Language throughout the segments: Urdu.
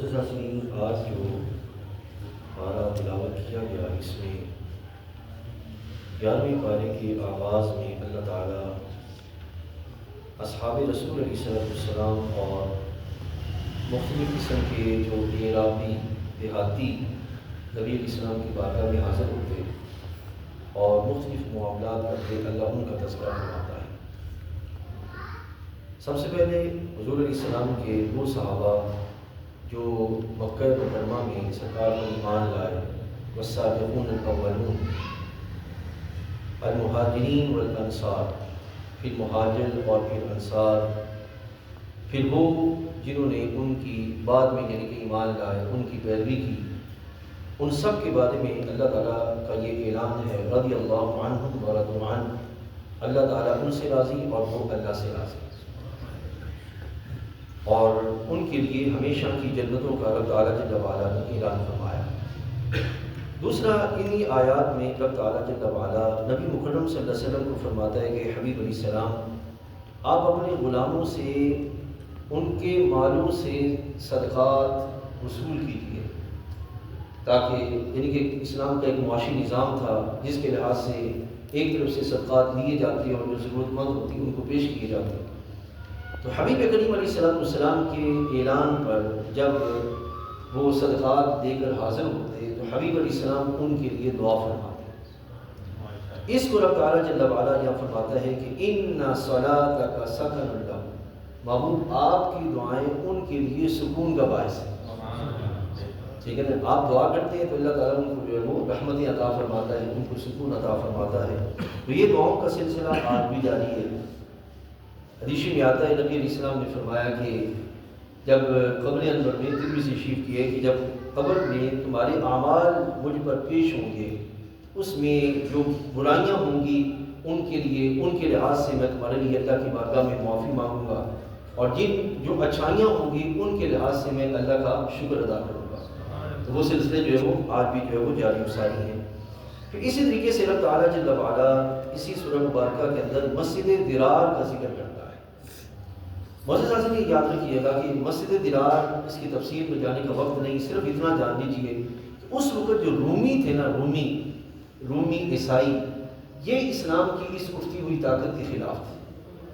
معزز حاضرین، آج جو پارہ تلاوت کیا گیا اس میں 11ویں پارے کے آغاز میں اللہ تعالیٰ اصحاب رسول علیہ السلام اور مختلف قسم کے جو عراقی دیہاتی نبی علیہ السلام کی بارگاہ میں حاضر ہوتے اور مختلف معاملات کرتے، اللہ ان کا تذکرہ فرماتا ہے۔ سب سے پہلے حضور علیہ السلام کے وہ صحابہ جو مکہ مکرمہ میں سرکار پر ایمان لائے، والسابقون الاولون المہاجرین والانصار، پھر مہاجر اور پھر انصار، پھر وہ جنہوں نے ان کی بعد میں یعنی کہ ایمان لائے ان کی پیروی کی، ان سب کے بارے میں اللہ تعالیٰ کا یہ اعلان ہے، رضی اللہ عنہم ورضوا عنہ، اللہ تعالیٰ ان سے راضی اور وہ اللہ سے راضی، اور ان کے لیے ہمیشہ کی جنتوں کا رب تعالیٰ جل وعلا نے اعلان فرمایا۔ دوسرا، انہی آیات میں رب تعالیٰ جل وعلا نبی مکرم صلی اللہ علیہ وسلم کو فرماتا ہے کہ حبیب علیہ السلام، آپ اپنے غلاموں سے ان کے مالوں سے صدقات وصول کیجیے، تاکہ یعنی کہ اسلام کا ایک معاشی نظام تھا جس کے لحاظ سے ایک طرف سے صدقات لیے جاتے اور جو ضرورت مند ہوتی ان کو پیش کیے جاتے۔ تو حبیب کریم علیہ السلام کے اعلان پر جب وہ صدقات دے کر حاضر ہوتے تو حبیب علیہ السلام ان کے لیے دعا فرماتے۔ اس کو رب تعالیٰ جل وعلا یہاں فرماتا ہے کہ ان صلاتک سکن لہم، محبوب آپ کی دعائیں ان کے لیے سکون کا باعث ہے۔ ٹھیک ہے نا، آپ دعا کرتے ہیں تو اللہ تعالیٰ ان کو جو ہے وہ رحمتیں عطا فرماتا ہے، ان کو سکون عطا فرماتا ہے۔ تو یہ دعاؤں کا سلسلہ آج بھی جاری ہے۔ حدیث میں آتا ہے نبی علیہ السلام نے فرمایا کہ جب قبر انور میں ترمذی تشریف کیے کہ جب قبر میں تمہارے اعمال مجھ پر پیش ہوں گے، اس میں جو برائیاں ہوں گی ان کے لیے ان کے لحاظ سے میں تمہارے لیے اللہ کی بارگاہ میں معافی مانگوں گا، اور جو اچھائیاں ہوں گی ان کے لحاظ سے میں اللہ کا شکر ادا کروں گا۔ تو وہ سلسلے جو ہے وہ آج بھی جو ہے وہ جاری و ساری ہیں۔ پھر اسی طریقے سے رب تعالیٰ جل وعلا اسی سورہ مبارکہ کے اندر مسجد درار کا ذکر کرتا ہے۔ معزز حاضرین، یہ یاد رکھیے گا کہ مسجد درار اس کی تفصیل میں جانے کا وقت نہیں، صرف اتنا جان لیجیے کہ اس وقت جو رومی تھے نا، رومی عیسائی، یہ اسلام کی اس اٹھتی ہوئی طاقت کے خلاف تھے،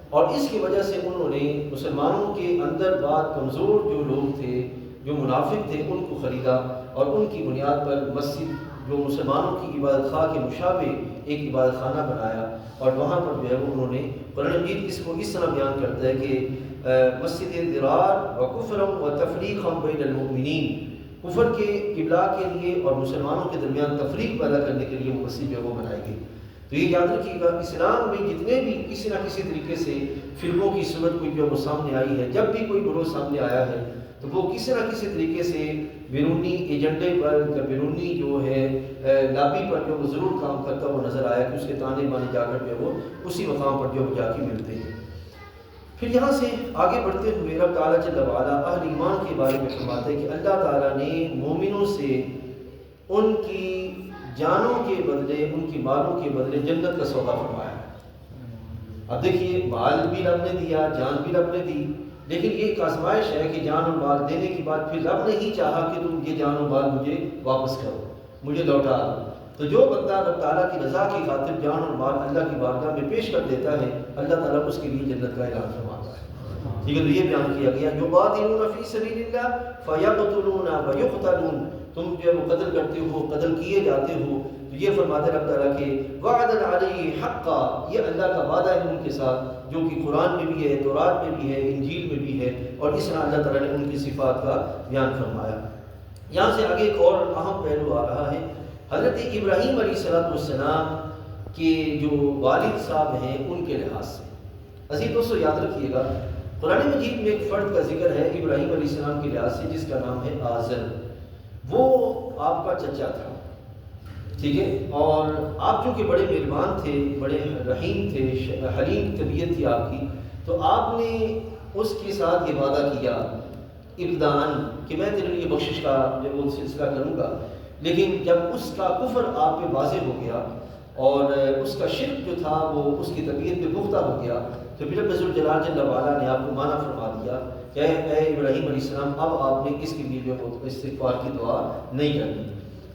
اور اس کی وجہ سے انہوں نے مسلمانوں کے اندر بعد کمزور جو لوگ تھے، جو منافق تھے، ان کو خریدا اور ان کی بنیاد پر مسجد جو مسلمانوں کی عبادت خواہ کے مشابہ ایک عبادت خانہ بنایا، اور وہاں پر جو ہے وہ انہوں نے قرآن مجید اس کو اس طرح بیان کرتا ہے کہ مسجد درار و کفر و تفریق بین المؤمنین، کفر کے قبلہ کے لیے اور مسلمانوں کے درمیان تفریق پیدا کرنے کے لیے وہ مسجد جو ہے وہ بنائی گئی۔ تو یہ یاد رکھیے گا، اسلام میں جتنے بھی کسی نہ کسی طریقے سے فرقوں کی صورت کوئی جو وہ سامنے آئی ہے، جب بھی کوئی گروہ سامنے آیا ہے تو وہ کسی نہ کسی طریقے سے بیرونی ایجنڈے پر یا بیرونی جو ہے لابی پر جو وہ ضرور کام کرتا وہ نظر آیا کہ اس کے تانے بانے جا کر جو وہ اسی مقام پر جو جا کے ملتے ہیں۔ پھر یہاں سے آگے بڑھتے ہوئے رب تعالیٰ جل وعلا اہل ایمان کے بارے میں فرماتے ہیں کہ اللہ تعالیٰ نے مومنوں سے ان کی جانوں کے بدلے، ان کی مالوں کے بدلے جنت کا سودا فرمایا۔ اب دیکھیے، مال بھی رب نے دیا، جان بھی رب نے دی، لیکن یہ ایک آزمائش ہے کہ جان اور مال دینے کے بعد پھر رب نے ہی چاہا کہ تم یہ جان اور مال مجھے واپس کرو، مجھے لوٹا دو۔ تو جو بندہ رب تعالیٰ کی رضا کی خاطر جان اور مال اللہ کی بارگاہ میں پیش کر دیتا ہے، اللہ تعالیٰ اس کے لیے جنت کا اعلان فرماتا ہے۔ ٹھیک ہے، تو یہ بیان کیا گیا یقاتلون فی سبیل اللہ فیقتلون ویقتلون، تم جو ہے وہ قتل کرتے ہو، قتل کیے جاتے ہو۔ تو یہ فرماتے رب تعالیٰ کہ وعدا علیہ حقا، یہ اللہ کا وعدہ ہے ان کے ساتھ، جو کہ قرآن میں بھی ہے، تورات میں بھی ہے، انجیل میں بھی ہے، اور اس طرح اللہ تعالیٰ نے ان کی صفات کا بیان فرمایا۔ یہاں سے آگے ایک اور اہم پہلو آ رہا ہے، حضرت ابراہیم علیہ السلام کے جو والد صاحب ہیں ان کے لحاظ سے۔ عزیز دوستو، یاد رکھیے گا، قرآن مجید میں ایک فرد کا ذکر ہے ابراہیم علیہ السلام کے لحاظ سے جس کا نام ہے آزر۔ وہ آپ کا چچا تھا، ٹھیک ہے، اور آپ چونکہ بڑے مہربان تھے، بڑے رحیم تھے، حلیم طبیعت تھی آپ کی، تو آپ نے اس کے ساتھ یہ وعدہ کیا ابتداءً کہ میں تیرے لیے بخشش کا جو وہ سلسلہ کروں گا، لیکن جب اس کا کفر آپ پہ واضح ہو گیا اور اس کا شرک جو تھا وہ اس کی طبیعت پہ پختہ ہو گیا، تو پھر رب ذوالجلال جل وعلا نے آپ کو منع فرما دیا کہ اے ابراہیم علیہ السلام اب آپ نے اس کے لیے جو ہے استغفار کی دعا نہیں کرنی،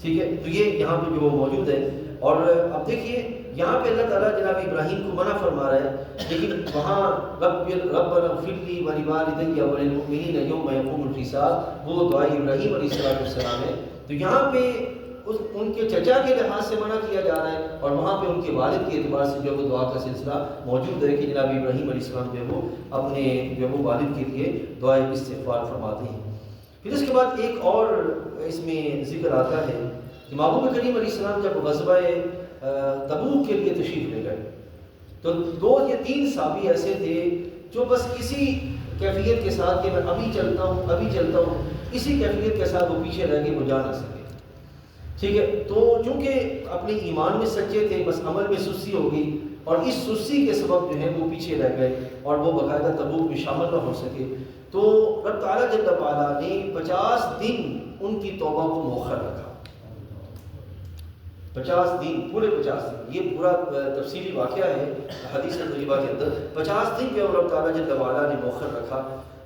ٹھیک ہے۔ تو یہ یہاں پہ جو موجود ہے، اور اب دیکھیے یہاں پہ اللہ تعالیٰ جناب ابراہیم کو منع فرما رہا ہے، لیکن وہاں ربنا اغفر لی ولوالدی وللمؤمنین یوم یقوم الحساب، وہ دعا ابراہیم علیہ السلام ہے۔ تو یہاں پہ ان کے چچا کے لحاظ سے منع کیا جا رہا ہے، اور وہاں پہ ان کے والد کے اعتبار سے جو وہ دعا کا سلسلہ موجود ہے کہ جناب ابراہیم علیہ السلام جو ہے وہ اپنے جو وہ والد کے لیے دعائے استغفار فرماتے ہیں۔ پھر اس کے بعد ایک اور اس میں ذکر آتا ہے کہ محبوب کریم علیہ السلام جب غزوہ تبوک کے لیے تشریف لے گئے تو 2 یا 3 صحابی ایسے تھے جو بس اسی کیفیت کے ساتھ کہ میں ابھی چلتا ہوں، اسی کیفیت کے ساتھ وہ پیچھے رہ گئے، وہ جا نہ سکے، ٹھیک ہے۔ تو چونکہ اپنے ایمان میں سچے تھے، بس عمل میں سستی ہو گئی، اور اس سستی کے سبب جو ہے وہ پیچھے رہ گئے اور وہ باقاعدہ تبوک میں شامل نہ ہو سکے۔ تو رب تعالیٰ جل وعلا نے 50 دن ان کی توبہ کو مؤخر رکھا، 50 دن، پورے 50 دن، یہ پورا تفصیلی واقعہ ہے حدیث طیبہ کے اندر، 50 دن جو رب تعالیٰ جل وعلا نے مؤخر رکھا۔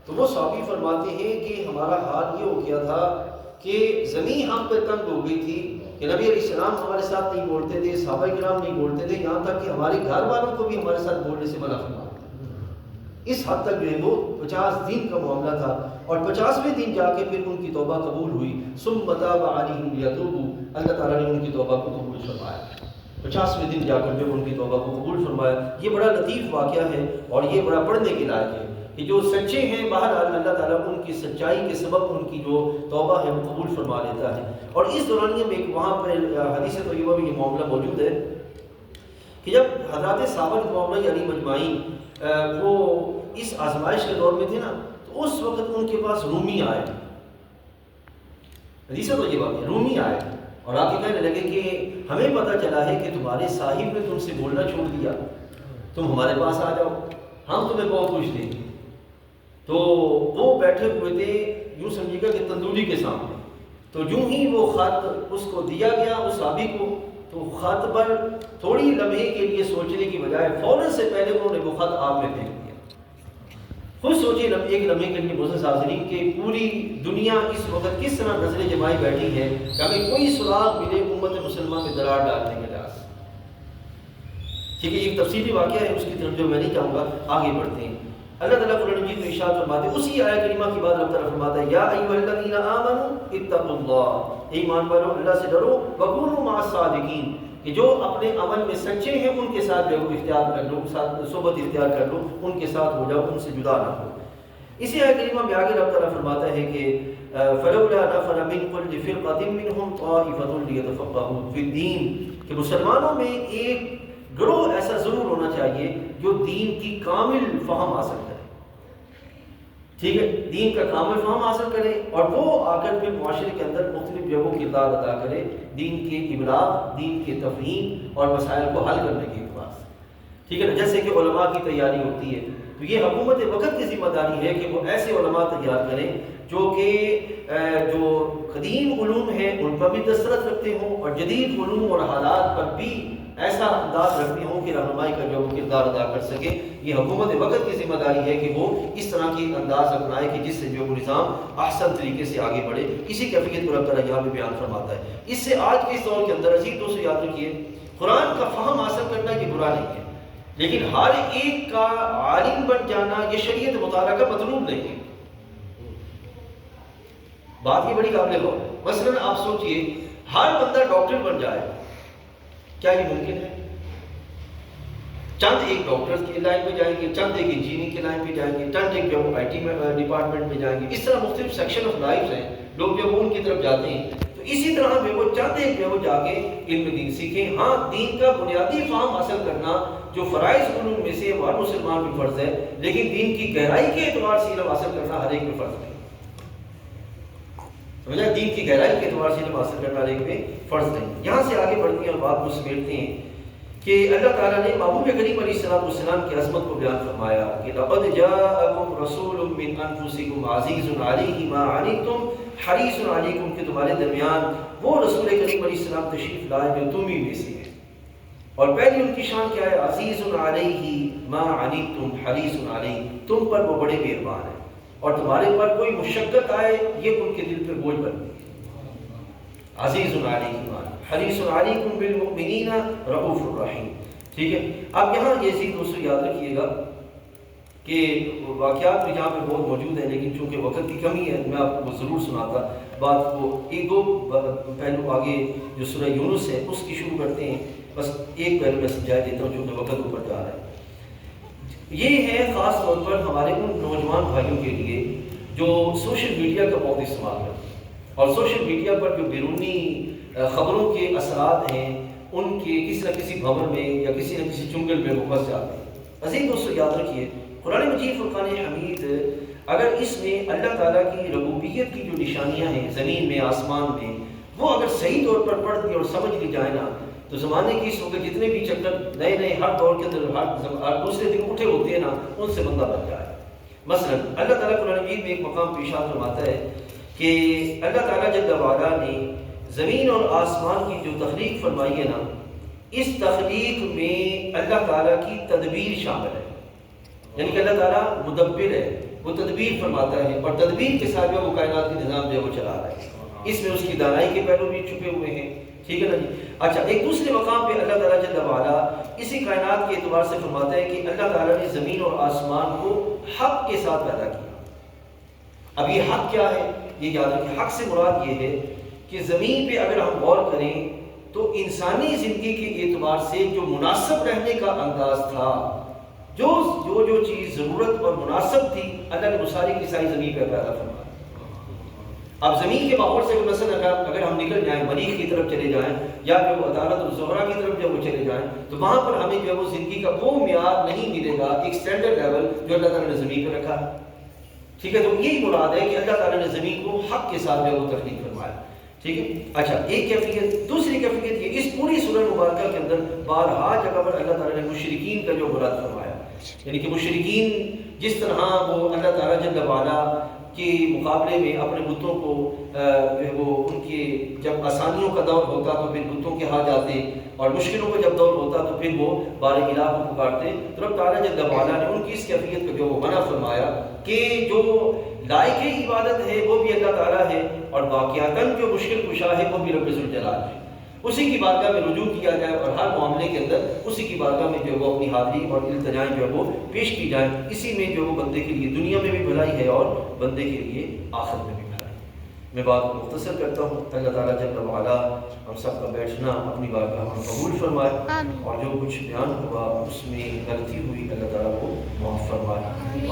تو وہ صحابی فرماتے ہیں کہ ہمارا حال یہ ہو گیا تھا کہ زمین ہم پہ تنگ ہو گئی تھی کہ نبی علیہ السلام ہمارے ساتھ نہیں بولتے تھے، صحابہ کرام نہیں بولتے تھے، یہاں تک کہ ہمارے گھر والوں کو بھی ہمارے ساتھ بولنے سے منع فرما، اس حد تک جو ہے وہ 50 دن کا معاملہ تھا۔ اور 50ویں دن جا کے پھر ان کی توبہ قبول ہوئی، ثم تاب علیہم لیتوبوا، اللہ تعالیٰ نے ان کی توبہ کو قبول فرمایا، 50ویں دن جا کر جو ان کی توبہ کو قبول فرمایا۔ یہ بڑا لطیف واقعہ ہے اور یہ بڑا پڑھنے کے لائق ہے کہ جو سچے ہیں بہرحال اللہ تعالیٰ ان کی سچائی کے سبب ان کی جو توبہ ہے وہ قبول فرما لیتا ہے۔ اور اس دورانیے میں وہاں پر حدیث طیبہ میں یہ معاملہ موجود ہے کہ جب حضرات صحابہ رضوان اللہ علیہم اجمعین وہ اس آزمائش کے دور میں تھے نا، تو اس وقت ان کے پاس رومی آئے، حدیث طیبہ میں رومی آئے اور آ کے کہنے لگے کہ ہمیں پتہ چلا ہے کہ تمہارے صاحب نے تم سے بولنا چھوڑ دیا، تم ہمارے پاس آ جاؤ، ہم تمہیں بہت کچھ دیں گے۔ تو وہ بیٹھے ہوئے تھے یوں سمجھیے گا کہ تندوری کے سامنے، تو جو ہی وہ خط اس کو دیا گیا اس صحابی کو، تو خط پر تھوڑی لمحے کے لیے سوچنے کی بجائے فوراً سے پہلے انہوں نے وہ خط آگ میں پھینک دیا۔ خود سوچیے ایک لمحے کے لیے معزز حاضرین کہ پوری دنیا اس وقت کس طرح نظریں جمائی بیٹھی ہے کہ ہمیں کوئی سراغ ملے امت مسلمہ میں درار ڈالنے کے لحاظ، ٹھیک ہے۔ ایک تفصیلی واقعہ ہے، اس کی طرف جو میں نہیں چاہوں گا، آگے بڑھتے ہیں۔ اللہ تعالیٰ قرآن مجید میں ارشاد فرماتے ہیں، اسی آیت کریمہ کے بعد اللہ تعالیٰ فرماتا ہے یا ایھا الذین آمنوا اتقوا اللہ، ایمان والو اللہ سے ڈرو، وکونوا مع الصادقین، کہ جو اپنے عمل میں سچے ہیں ان کے ساتھ جو اختیار کر لو، صحبت اختیار کر لو، ان کے ساتھ ہو جاؤ، ان سے جدا نہ ہو۔ اسی آیت کریمہ میں آگے اللہ تعالیٰ فرماتا ہے کہ فلولا نفر من كل فرقة منهم طائفة ليتفقهوا في الدين، کہ مسلمانوں میں ایک گروہ ایسا ضرور ہونا چاہیے جو دین کی کامل فہم حاصل کرے، ٹھیک ہے، دین کا کامل فہم حاصل کرے، اور وہ آ کر پھر معاشرے کے اندر مختلف جو وہ کردار ادا کرے دین کے ابلاغ، دین کے تفہیم اور مسائل کو حل کرنے کے اعتبار سے، ٹھیک ہے نا۔ جیسے کہ علماء کی تیاری ہوتی ہے، تو یہ حکومت وقت کی ذمہ داری ہے کہ وہ ایسے علماء تیار کریں جو کہ جو قدیم علوم ہیں ان پر بھی دسترس رکھتے ہوں، اور جدید علوم اور حالات پر بھی ایسا انداز رکھتے ہوں کہ رہنمائی کا جو کردار ادا کر سکے۔ یہ حکومت وقت کی ذمہ داری ہے کہ وہ اس طرح کی انداز اپنائے کہ جس سے جو نظام احسن طریقے سے آگے بڑھے۔ اسی کیفیت کو رب تعالیٰ یہاں پہ بیان فرماتا ہے۔ اس سے آج کے اس دور کے اندر عزیز دوستو یاد رکھیے، قرآن کا فہم حاصل کرنا یہ برا نہیں ہے، لیکن ہر ایک کا عالم بن جانا یہ شریعت مطالعہ کا مطلوب نہیں ہے۔ بات یہ بڑی قابل غور ہے۔ مثلاً آپ سوچئے ہر بندہ ڈاکٹر بن جائے، کیا یہ ممکن ہے؟ چند ایک ڈاکٹر کی لائن پہ جائیں گے، چند ایک انجینئرنگ کی لائن پہ جائیں گے، چند ایک جو آئی ٹی ڈپارٹمنٹ میں جائیں گے، اس طرح مختلف سیکشن آف لائف ہیں، لوگ جو ان کی طرف جاتے ہیں۔ تو اسی طرح میں وہ چند ایک جو جا کے علم دین سیکھیں۔ ہاں، دین کا بنیادی فہم حاصل کرنا جو فرائض علوم میں سے ہر مسلمان پہ فرض ہے، لیکن دین کی گہرائی کے اعتبار سے علم حاصل کرنا ہر ایک پہ فرض نہیں، سمجھا؟ دین کی گہرائی کے اعتبار سے علم حاصل کرنا ہر ایک پہ فرض نہیں۔ یہاں سے آگے بڑھتے ہیں اور بات کو سمیٹتے ہیں کہ اللہ تعالیٰ نے محبوب کریم علیہ السلام کی عظمت کو بیان فرمایا کہ لقد جاءکم رسول من انفسکم عزیز علیہ ما عنتم حریص علیکم، کہ تمہارے درمیان وہ رسول کریم علیہ السلام تشریف لائے جو تم ہی میں سے ہیں، اور پہلی ان کی شان کیا ہے؟ عزیز علیہ ما عنتم حریص علیہ، تم پر وہ بڑے مہربان ہیں اور تمہارے پر کوئی مشقت آئے یہ ان کے دل پر بوجھ بن گئی۔ عزیز علیہ ما حریص علیکم بالمؤمنین رؤوف الرحیم، ٹھیک ہے۔ اب یہاں یہ دوستوں یاد رکھیے گا کہ واقعات بھی یہاں پہ بہت موجود ہیں، لیکن چونکہ وقت کی کمی ہے میں آپ کو ضرور سناتا بات کو۔ ایک دو پہلو آگے جو سورہ یونس ہے اس کی شروع کرتے ہیں، بس ایک پہلو میں سمجھا دیتا ہوں چونکہ وقت اوپر جا رہا ہے۔ یہ ہے خاص طور پر ہمارے ان نوجوان بھائیوں کے لیے جو سوشل میڈیا کا بہت استعمال کرتے ہیں اور سوشل میڈیا پر جو بیرونی خبروں کے اثرات ہیں ان کے کسی نہ کسی بھنور میں یا کسی نہ کسی چنگل میں وہ پھنس جاتے ہیں۔ عزیز دوستو یاد رکھیے، قرآن مجید فرقان حمید اگر اس میں اللہ تعالیٰ کی ربوبیت کی جو نشانیاں ہیں زمین میں آسمان میں وہ اگر صحیح طور پر پڑھ دی اور سمجھ لی جائے نا تو زمانے کی اس وقت جتنے بھی چکر نئے نئے ہر دور کے اندر ہر دوسرے دن اٹھے ہوتے ہیں نا ان سے بندہ بچ جائے۔ مثلا اللہ تعالیٰ قرآن مجید میں ایک مقام پیشات فرماتا ہے کہ اللہ تعالیٰ جل وعلا نے زمین اور آسمان کی جو تخلیق فرمائی ہے نا اس تخلیق میں اللہ تعالیٰ کی تدبیر شامل ہے، یعنی کہ اللہ تعالیٰ مدبر ہے، وہ تدبیر فرماتا ہے اور تدبیر کے ساتھ جو وہ کائنات کے نظام جو ہے وہ چلا رہا ہے، اس میں اس کی دانائی کے پہلو بھی چھپے ہوئے ہیں، ٹھیک ہے نا جی۔ اچھا، ایک دوسرے مقام پہ اللہ تعالیٰ جل وعلا اسی کائنات کے اعتبار سے فرماتا ہے کہ اللہ تعالیٰ نے زمین اور آسمان کو حق کے ساتھ پیدا کیا۔ اب یہ حق کیا ہے؟ یہ یاد رکھیں، حق سے مراد یہ ہے کہ زمین پہ اگر ہم غور کریں تو انسانی زندگی کے اعتبار سے جو مناسب رہنے کا انداز تھا، جو چیز ضرورت اور مناسب تھی، اللہ نے وہ ساری کی ساری زمین پہ پیدا فرمایا۔ اب زمین کے ماحول سے مثلا اگر ہم نکل جائیں مریخ کی طرف چلے جائیں یا پھر وہ عدالت الزہرا کی طرف جب وہ چلے جائیں تو وہاں پر ہمیں جو ہے وہ زندگی کا وہ معیار نہیں ملے گا، ایک اسٹینڈرڈ لیول جو اللہ تعالیٰ نے زمین پہ رکھا ہے، ٹھیک ہے۔ تو یہی مراد ہے کہ اللہ تعالیٰ نے زمین کو حق کے ساتھ جو ہے وہ تخلیق فرمایا، ٹھیک ہے۔ اچھا، ایک کیفیت۔ دوسری کیفیت یہ، اس پوری سورہ مبارکہ کے اندر بارہا جگہ پر اللہ تعالیٰ نے مشرکین کا جو برات فرمایا، یعنی کہ مشرکین جس طرح وہ اللہ تعالیٰ جل وعلا کے مقابلے میں اپنے بتوں کو جو ہے وہ ان کے جب آسانیوں کا دور ہوتا تو پھر بتوں کے ہاں جاتے اور مشکلوں کا جب دور ہوتا تو پھر وہ بار الہ کو پکارتے، تو رب تعالیٰ جل وعلا نے ان کی اس کیفیت کو جو وہ منع فرمایا کہ جو لائق عبادت ہے وہ بھی اللہ تعالیٰ ہے اور واقعاتاً جو مشکل کشا ہے وہ بھی رب ذوالجلال ہے، اسی کی بارگاہ میں رجوع کیا جائے اور ہر معاملے کے اندر اسی کی بارگاہ میں جو وہ اپنی حاضری اور التجائیں جو ہے وہ پیش کی جائیں، اسی میں جو وہ بندے کے لیے دنیا میں بھی بھلائی ہے اور بندے کے لیے آخرت میں بھی بھلائی۔ میں بات کو مختصر کرتا ہوں، اللہ تعالیٰ جل وعلا ہم سب کا بیٹھنا اپنی بارگاہ میں قبول فرمائے اور جو کچھ بیان ہوا اس میں غلطی ہوئی اللہ تعالیٰ کو معاف فرمائے۔